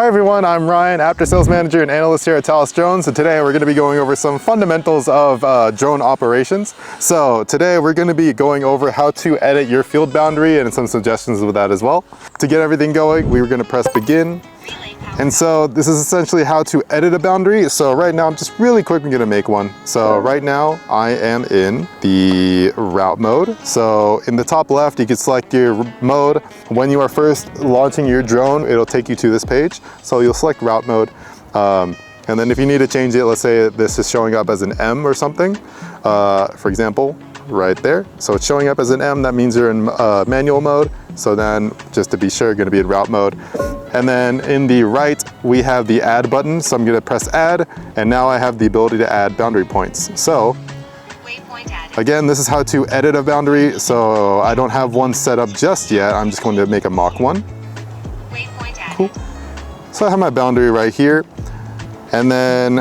Hi everyone, I'm Ryan, After Sales Manager and Analyst here at Talos Drones, and today we're going to be going over some fundamentals of drone operations. So today we're going to be going over how to edit your field boundary and some suggestions with that as well. To get everything going, we were going to press begin. And so this is essentially how to edit a boundary. So right now I'm just really quickly going to make one. So right now I am in the route mode. So in the top left you can select your mode. When you are first launching your drone, it'll take you to this page. So you'll select route mode. And then if you need to change it, let's say this is showing up as an M or something, for example, right there. So it's showing up as an M, that means you're in manual mode. So then just to be sure, you're going to be in route mode. And then in the right, we have the add button. So I'm going to press add, and now I have the ability to add boundary points. So again, this is how to edit a boundary. So I don't have one set up just yet. I'm just going to make a mock one. Cool. So I have my boundary right here. And then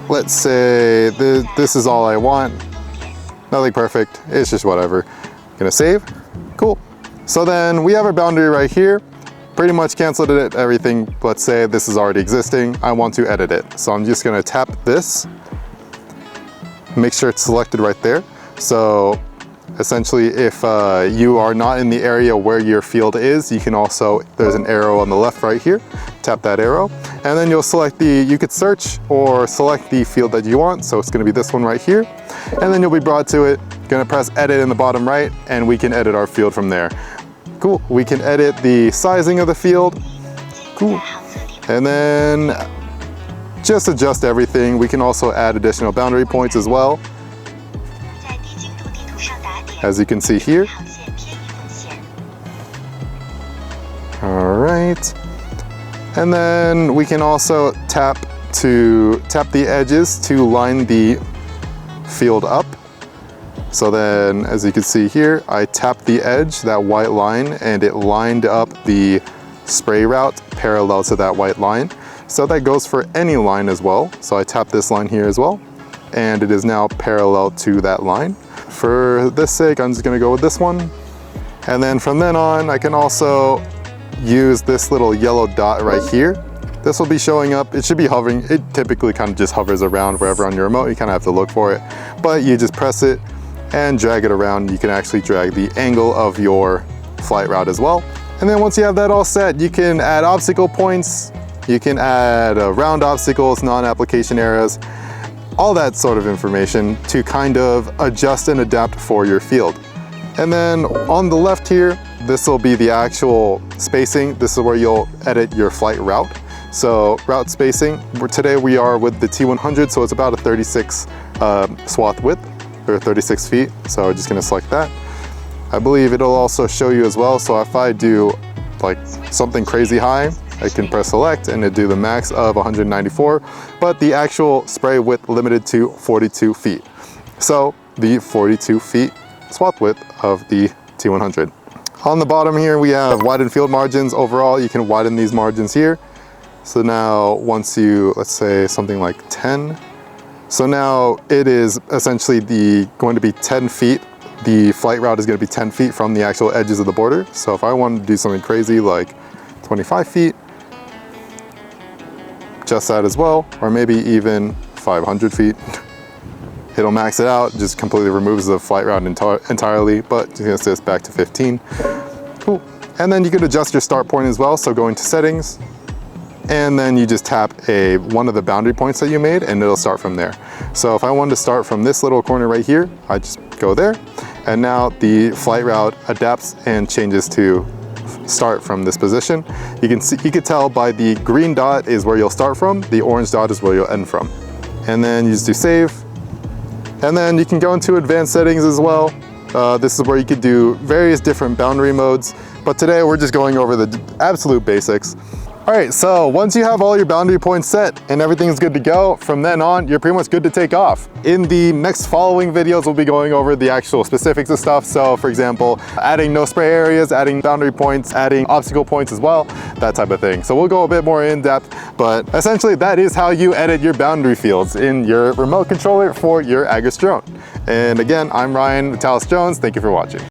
let's say this is all I want. Nothing perfect, it's just whatever. Gonna save, cool. So then we have our boundary right here. Pretty much canceled it, everything. Let's say this is already existing. I want to edit it. So I'm just gonna tap this. Make sure it's selected right there. So essentially if you are not in the area where your field is, you can also, there's an arrow on the left right here. Tap that arrow. And then you'll select you could search or select the field that you want. So it's gonna be this one right here. And then you'll be brought to it. Gonna press edit in the bottom right, and we can edit our field from there. Cool, we can edit the sizing of the field. Cool. And then just adjust everything. We can also add additional boundary points as well, as you can see here. All right. And then we can also tap the edges to line the field up. So then, as you can see here, I tapped the edge, that white line, and it lined up the spray route parallel to that white line. So that goes for any line as well. So I tap this line here as well, and it is now parallel to that line. For this sake, I'm just gonna go with this one. And then from then on, I can also use this little yellow dot right here. This will be showing up, it should be hovering. It typically kind of just hovers around wherever on your remote. You kind of have to look for it, but you just press it and drag it around. You can actually drag the angle of your flight route as well. And then once you have that all set, you can add obstacle points. You can add round obstacles, non-application areas, all that sort of information to kind of adjust and adapt for your field. And then on the left here, this will be the actual spacing. This is where you'll edit your flight route. So route spacing, today we are with the T100, so it's about a 36 swath width, or 36 feet. So we're just gonna select that. I believe it'll also show you as well. So if I do like something crazy high, I can press select and it do the max of 194, but the actual spray width limited to 42 feet. So the 42 feet swath width of the T100. On the bottom here, we have widen field margins. Overall, you can widen these margins here. So now once you, let's say something like 10. So now it is essentially going to be 10 feet. The flight route is going to be 10 feet from the actual edges of the border. So if I wanted to do something crazy like 25 feet, just that as well, or maybe even 500 feet. It'll max it out, just completely removes the flight route entirely, but just gonna set this back to 15. Cool. And then you can adjust your start point as well. So go into settings, and then you just tap one of the boundary points that you made, and it'll start from there. So if I wanted to start from this little corner right here, I just go there, and now the flight route adapts and changes to start from this position. You can tell by the green dot is where you'll start from, the orange dot is where you'll end from. And then you just do save. And then you can go into advanced settings as well. This is where you could do various different boundary modes, but today we're just going over the absolute basics. All right, so once you have all your boundary points set and everything's good to go, from then on, you're pretty much good to take off. In the next following videos, we'll be going over the actual specifics of stuff. So for example, adding no spray areas, adding boundary points, adding obstacle points as well, that type of thing. So we'll go a bit more in depth, but essentially that is how you edit your boundary fields in your remote controller for your Agras drone. And again, I'm Ryan with Talos Drones. Thank you for watching.